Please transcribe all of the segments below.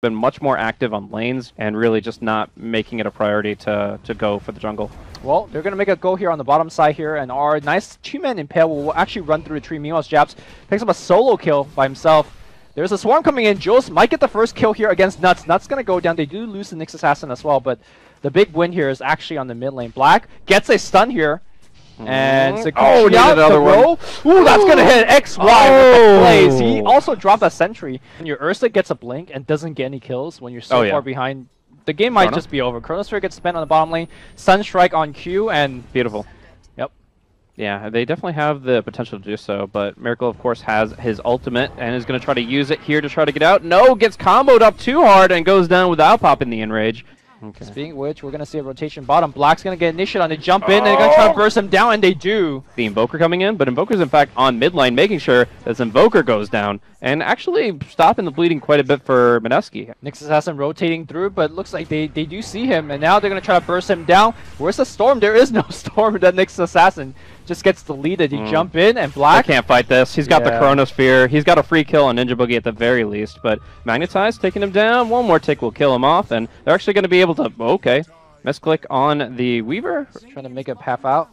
been much more active on lanes and really just not making it a priority to go for the jungle. Well, they're going to make a go here on the bottom side here, and our nice 2-man Impale will actually run through the tree. Meanwhile, Japs picks up a solo kill by himself. There's a swarm coming in. Jules might get the first kill here against Nuts. Nuts going to go down. They do lose the Nyx Assassin as well, but the big win here is actually on the mid lane. Black gets a stun here. And oh, another one. Ooh, that's gonna hit XY with the plays. He also dropped a sentry. And your Ursa gets a blink and doesn't get any kills when you're so far behind. The game might just be over. Chronosphere gets spent on the bottom lane. Sunstrike on Q and beautiful. Yep. Yeah, they definitely have the potential to do so, but Miracle, of course, has his ultimate and is going to try to use it here to try to get out. No, gets comboed up too hard and goes down without popping the enrage. Okay. Speaking of which, we're going to see a rotation bottom. Black's going to get initiated on. They jump in, and they're going to try to burst him down, and they do. The Invoker coming in, but Invoker's in fact on mid lane, making sure that Invoker goes down, and actually stopping the bleeding quite a bit for Mineski. Nyx Assassin rotating through, but it looks like they do see him, and now they're going to try to burst him down. Where's the storm? There is no storm. That Nyx Assassin just gets deleted. You jump in, and Black can't fight this. He's got the Chronosphere. He's got a free kill on Ninja Boogie at the very least, but Magnetize taking him down. One more tick will kill him off, and they're actually going to be able to... Okay. Misclick on the Weaver. Trying to make it half out.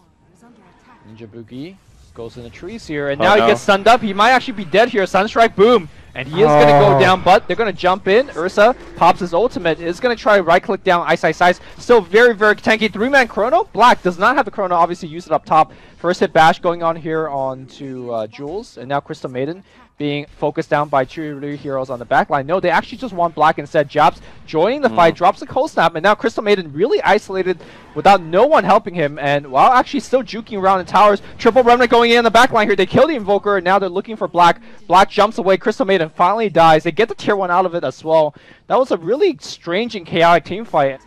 Ninja Boogie goes in the trees here, and now he gets stunned up. He might actually be dead here. Sunstrike, boom. And he is going to go down, but they're going to jump in. Ursa pops his ultimate. Is going to try right-click down Ice Ice Ice. Still very, very tanky. 3-man Chrono. Black does not have the Chrono. Obviously, use it up top. First hit bash going on here onto Jules. And now Crystal Maiden being focused down by two heroes on the back line. No, they actually just want Black instead. Japs joining the fight, drops a cold snap, and now Crystal Maiden really isolated without no one helping him, and while actually still juking around in towers. Triple Remnant going in on the back line here. They kill the Invoker, and now they're looking for Black. Black jumps away. Crystal Maiden finally dies. They get the tier 1 out of it as well. That was a really strange and chaotic team fight.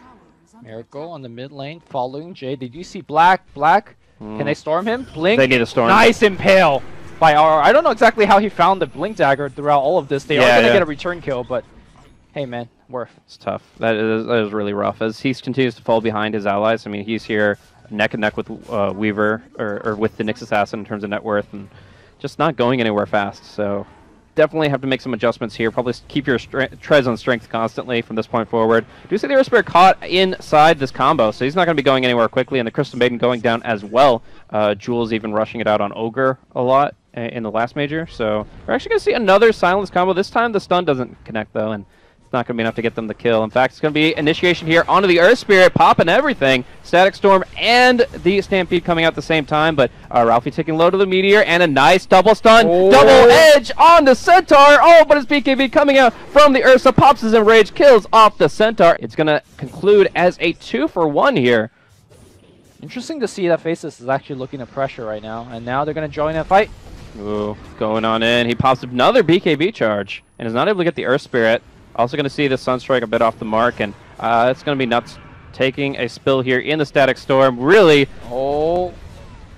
Miracle on the mid lane following Jay. They do see Black. Can they storm him? Blink. They need a storm. Nice Impale by RR. I don't know exactly how he found the Blink Dagger throughout all of this. They are going to get a return kill, but hey, man, worth. It's tough. That is really rough. As he continues to fall behind his allies, I mean, he's here neck and neck with Weaver, or with the Nyx Assassin in terms of net worth, and just not going anywhere fast. So definitely have to make some adjustments here. Probably keep your treads on strength constantly from this point forward. Do see the Earth Spirit caught inside this combo, so he's not going to be going anywhere quickly, and the Crystal Maiden going down as well. Jules even rushing it out on Ogre a lot in the last major, so we're actually going to see another silence combo. This time the stun doesn't connect though, and it's not going to be enough to get them the kill. In fact, it's going to be initiation here onto the Earth Spirit, popping everything. Static Storm and the Stampede coming out at the same time, but Ralphie taking low to the Meteor, and a nice double stun, double edge on the Centaur. Oh, but it's BKB coming out from the Ursa, pops his Enrage, kills off the Centaur. It's going to conclude as a 2-for-1 here. Interesting to see that Faceless is actually looking at pressure right now, and now they're going to join that fight. Ooh, going on in. He pops another BKB charge and is not able to get the Earth Spirit. Also going to see the Sunstrike a bit off the mark, and it's going to be Nuts taking a spill here in the Static Storm. Really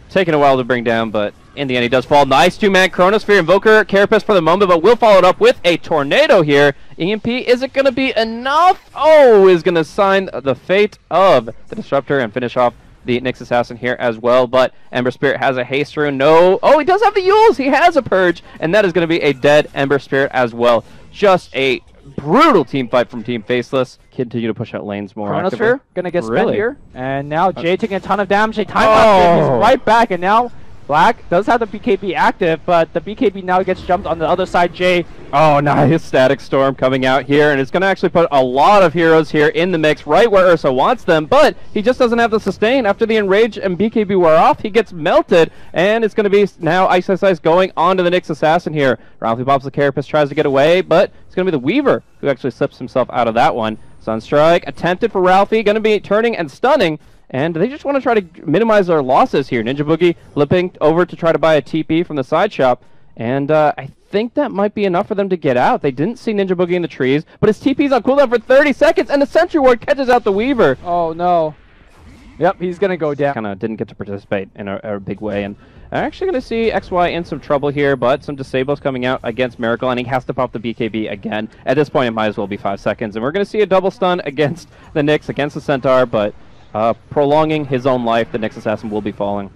taking a while to bring down, but in the end he does fall. Nice 2-man Chronosphere. Invoker, Carapace for the moment, but will follow it up with a Tornado here. EMP, is it going to be enough? Oh, is going to sign the fate of the Disruptor and finish off the Nyx Assassin here as well, but Ember Spirit has a haste rune. No. Oh, he does have the Yules. He has a Purge, and that is going to be a dead Ember Spirit as well. Just a brutal team fight from Team Faceless. Continue to push out lanes more actively. Chronosphere going to get spent here, and now Jay taking a ton of damage. Jay he's right back, and now Black does have the BKB active, but the BKB now gets jumped on the other side. Jay. Oh, nice Static Storm coming out here, and it's going to actually put a lot of heroes here in the mix, right where Ursa wants them, but he just doesn't have the sustain. After the Enrage and BKB wear off, he gets melted, and it's going to be now Ice Ice Ice going on to the Nyx Assassin here. Ralphie pops the Carapace, tries to get away, but it's going to be the Weaver who actually slips himself out of that one. Sunstrike attempted for Ralphie, going to be turning and stunning, and they just want to try to minimize their losses here. Ninja Boogie flipping over to try to buy a TP from the side shop, and I think that might be enough for them to get out. They didn't see Ninja Boogie in the trees, but his TP's on cooldown for 30 seconds, and the Sentry Ward catches out the Weaver. Oh, no. Yep, he's going to go down. Kind of didn't get to participate in a big way, and I'm actually going to see XY in some trouble here, but some disables coming out against Miracle, and he has to pop the BKB again. At this point, it might as well be 5 seconds, and we're going to see a double stun against the Nyx, against the Centaur, but prolonging his own life, the Nyx Assassin will be falling.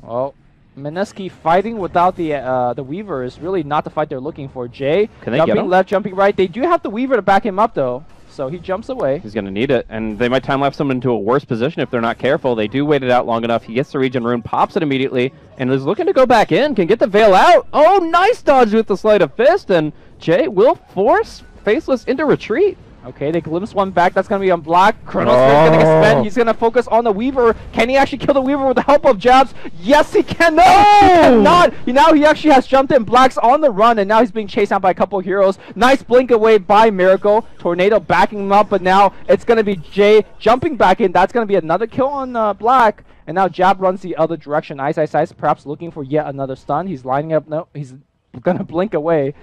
Well, Mineski fighting without the Weaver is really not the fight they're looking for. Jay Can they get him? left, jumping right. They do have the Weaver to back him up though, so he jumps away. He's going to need it, and they might time-lapse him into a worse position if they're not careful. They do wait it out long enough. He gets the regen rune, pops it immediately, and is looking to go back in. Can get the Veil out. Oh, nice dodge with the Sleight of Fist, and Jay will force Faceless into retreat. Okay, they glimpse one back. That's going to be on Black. Chronosphere's going to get spent. He's going to focus on the Weaver. Can he actually kill the Weaver with the help of jabs? Yes, he can. No, he cannot. Now he actually has jumped in. Black's on the run, and now he's being chased out by a couple of heroes. Nice blink away by Miracle. Tornado backing him up, but now it's going to be Jay jumping back in. That's going to be another kill on Black. And now Jab runs the other direction. Ice perhaps looking for yet another stun. He's lining up. No, he's gonna blink away,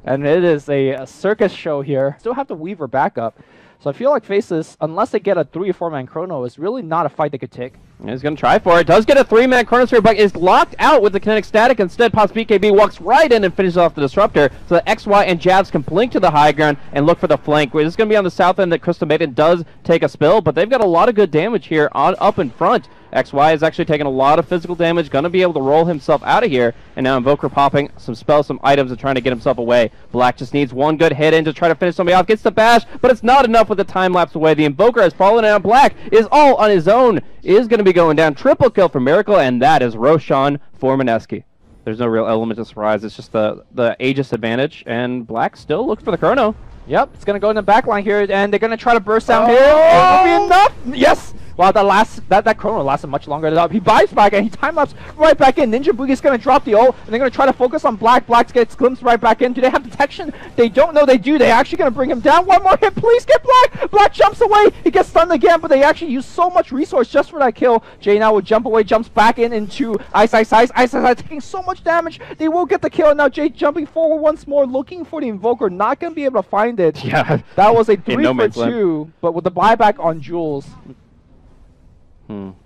and it is a circus show here. Still have the Weaver backup, so I feel like Faceless, unless they get a 3 or 4 man chrono, is really not a fight they could take. He's gonna try for it. Does get a 3-man chronosphere, but is locked out with the kinetic static. Instead, pops BKB, walks right in and finishes off the disruptor, so that XY and Jabs can blink to the high ground and look for the flank. This is gonna be on the south end that Crystal Maiden does take a spill, but they've got a lot of good damage here up in front. XY is actually taking a lot of physical damage, going to be able to roll himself out of here, and now Invoker popping some spells, some items, and trying to get himself away. Black just needs one good hit in to try to finish somebody off, gets the bash, but it's not enough with the time lapse away. The Invoker has fallen out. Black is all on his own, is going to be going down. Triple kill for Miracle, and that is Roshan for Mineski. There's no real element of surprise, it's just the Aegis advantage, and Black still looks for the chrono. Yep, it's going to go in the back line here, and they're going to try to burst down here. It'll be enough! Yes! Wow, that chrono lasted much longer than that. He buys back, and he time-lapses right back in. Ninja Boogie is going to drop the ult, and they're going to try to focus on Black. Black gets glimpsed right back in. Do they have detection? They don't know they do. They're actually going to bring him down. One more hit, please get Black! Black jumps away. He gets stunned again, but they actually use so much resource just for that kill. Jay now will jump away, jumps back into Ice taking so much damage. They will get the kill, and now Jay jumping forward once more, looking for the Invoker. Not going to be able to find it. Yeah. That was a 3 for 2, but with the buyback on Jules.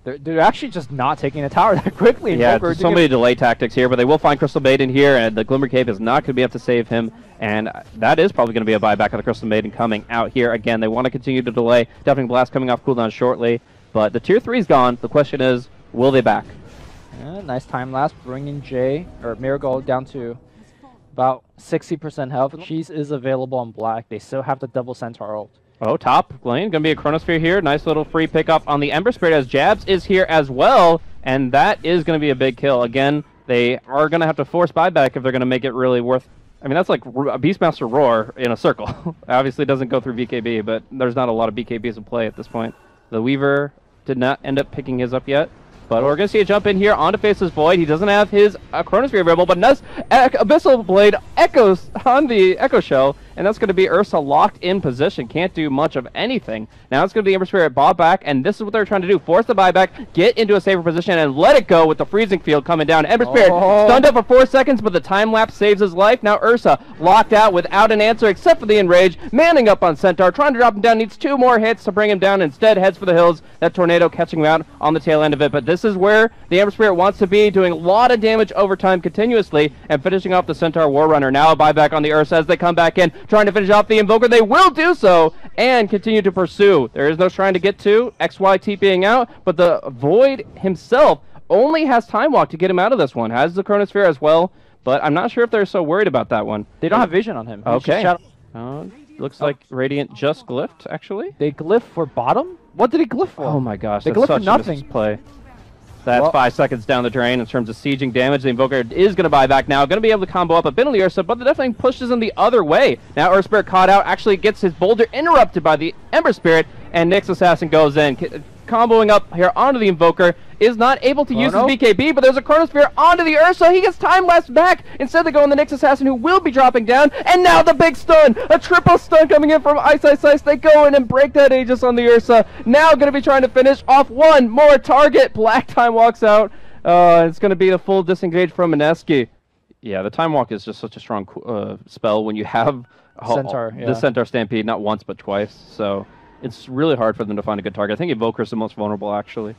They're actually just not taking the tower that quickly. Yeah, so many delay tactics here, but they will find Crystal Maiden here, and the Glimmer Cave is not going to be able to save him, and that is probably going to be a buyback of the Crystal Maiden coming out here. Again, they want to continue to delay. Deafening Blast coming off cooldown shortly, but the tier 3 is gone. The question is, will they back? Yeah, nice time lapse, bringing Miracle down to about 60% health. Cheese is available on Black. They still have the double Centaur ult. Oh, top lane, going to be a Chronosphere here. Nice little free pickup on the Ember Spirit as Jabs is here as well, and that is going to be a big kill. Again, they are going to have to force buyback if they're going to make it really worth. I mean, that's like a Beastmaster Roar in a circle. Obviously, it doesn't go through BKB, but there's not a lot of BKBs in play at this point. The Weaver did not end up picking his up yet. But we're going to see a jump in here onto Faceless Void. He doesn't have his Chronosphere available, but nice Abyssal Blade echoes on the Echo Shell, and that's going to be Ursa locked in position. Can't do much of anything. Now it's going to be Ember Spirit bought back, and this is what they're trying to do. Force the buyback, get into a safer position, and let it go with the Freezing Field coming down. Ember Spirit stunned up for 4 seconds, but the time lapse saves his life. Now Ursa locked out without an answer except for the Enrage. Manning up on Centaur, trying to drop him down, needs 2 more hits to bring him down. Instead heads for the hills. That Tornado catching him out on the tail end of it, but this is where the Ember Spirit wants to be, doing a lot of damage over time continuously, and finishing off the Centaur War Runner. Now a buyback on the Ursa as they come back in, trying to finish off the Invoker. They will do so, and continue to pursue. There is no shrine to get to, XY TPing out, but the Void himself only has Time Walk to get him out of this one. Has the Chronosphere as well, but I'm not sure if they're so worried about that one. They don't have vision on him. Okay. Looks like Radiant just glyphed, actually. They glyph for bottom? What did he glyph for? Oh my gosh, they that's glyph for such nothing. a misplay. That's 5 seconds down the drain in terms of sieging damage. The Invoker is going to buy back now. Going to be able to combo up a bit on the Ursa, but the definitely pushes him the other way. Now Earth Spirit caught out, actually gets his boulder interrupted by the Ember Spirit, and Nyx Assassin goes in. Comboing up here onto the Invoker, is not able to use his BKB, but there's a Chronosphere onto the Ursa. He gets time lapse back. Instead, they go on the Nyx Assassin, who will be dropping down. And now the big stun! A triple stun coming in from Ice. They go in and break that Aegis on the Ursa. Now going to be trying to finish off one more target. Black Time walks out. It's going to be the full disengage from Mineski. Yeah, the Time Walk is just such a strong spell when you have the Centaur Stampede not once but twice. So it's really hard for them to find a good target. I think Invoker's the most vulnerable, actually.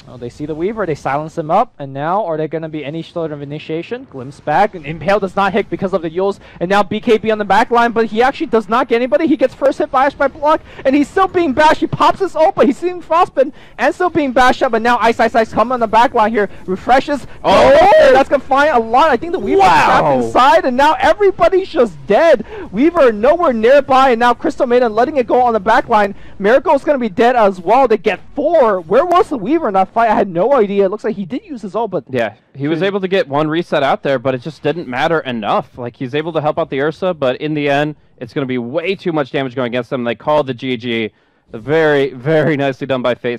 Oh, they see the Weaver, they silence him up, and now are there going to be any sort of initiation? Glimpse back, and Impale does not hit because of the Yules, and now BKB on the back line, but he actually does not get anybody. He gets first hit by Ash by block, and he's still being bashed. He pops his ult, but he's seeing Frostbite and still being bashed up, but now Ice coming on the back line here, refreshes. Oh, that's going to find a lot. I think the Weaver's trapped inside, and now everybody's just dead. Weaver nowhere nearby, and now Crystal Maiden letting it go on the back line. Miracle's going to be dead as well. They get 4. Where was the Weaver in that fight? I had no idea. It looks like he did use his ult, but... Yeah, he was able to get 1 reset out there, but it just didn't matter enough. Like, he's able to help out the Ursa, but in the end, it's going to be way too much damage going against them. They called the GG. Very, very nicely done by Faceless.